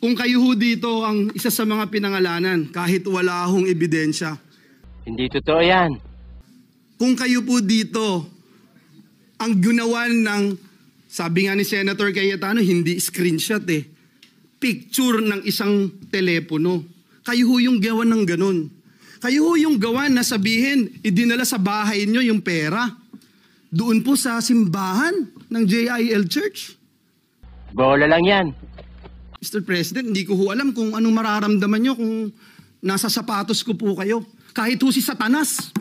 Kung kayo ho dito ang isa sa mga pinangalanan, kahit wala hong ebidensya. Hindi totoo yan. Kung kayo po dito ang ginawan ng, sabi nga ni Senator Cayetano, hindi screenshot picture ng isang telepono. Kayo ho yung gawa ng ganun. Kayo ho yung gawa na sabihin, idinala sa bahay nyo yung pera. Doon po sa simbahan ng JIL Church. Bola lang yan. Mr. President, hindi ko ho alam kung anong mararamdaman nyo kung nasa sapatos ko po kayo. Kahit ho si Satanas,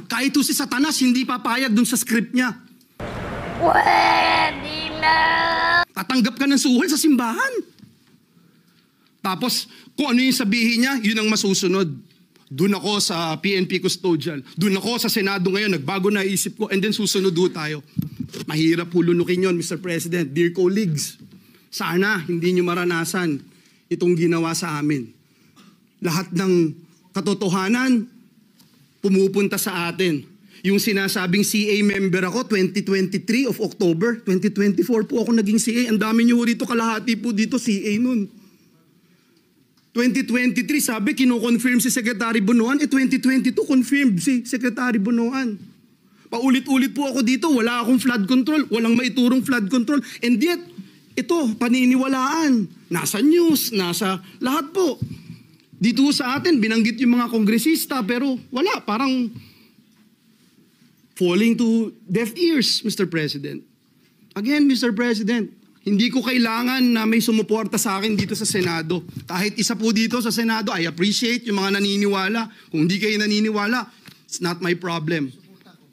hindi papayag dun sa script niya. Pwede na! Tatanggap ka ng suhol sa simbahan. Tapos, kung ano yung sabihin niya, yun ang masusunod. Doon ako sa PNP custodial. Doon ako sa Senado ngayon, nagbago na isip ko, and then susunod ho tayo. Mahirap po lunukin yun, Mr. President. Dear colleagues, sana hindi nyo maranasan itong ginawa sa amin. Lahat ng katotohanan, pumupunta sa atin. Yung sinasabing CA member ako, 2023 of October, 2024 po ako naging CA. Ang dami nyo rito, kalahati po dito CA nun. 2023, sabi, kino-confirm si Secretary Bonoan. 2022, confirmed si Secretary Bonoan. Paulit-ulit po ako dito, wala akong flood control, walang maiturong flood control. And yet, ito, paniniwalaan. Nasa news, nasa lahat po. Dito sa atin, binanggit yung mga kongresista, pero wala, parang falling to deaf ears, Mr. President. Again, Mr. President, hindi ko kailangan na may sumuporta sa akin dito sa Senado. Kahit isa po dito sa Senado, I appreciate yung mga naniniwala. Kung hindi kayo naniniwala, it's not my problem.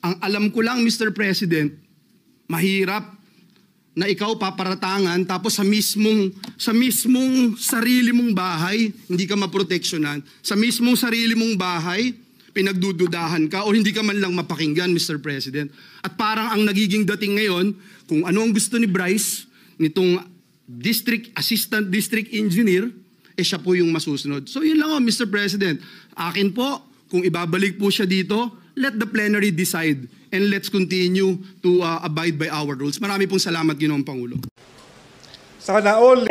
Ang alam ko lang, Mr. President, mahirap na ikaw paparatangan tapos sa mismong sarili mong bahay, hindi ka maproteksyonan. Sa mismong sarili mong bahay, pinagdududahan ka o hindi ka man lang mapakinggan, Mr. President. At parang ang nagiging dating ngayon, kung ano ang gusto ni Bryce, nitong assistant district engineer, siya po yung masusunod. So yun lang Mr. President. Akin po, kung ibabalik po siya dito, let the plenary decide and let's continue to abide by our rules. Marami pong salamat, Ginoong Pangulo. Sana all.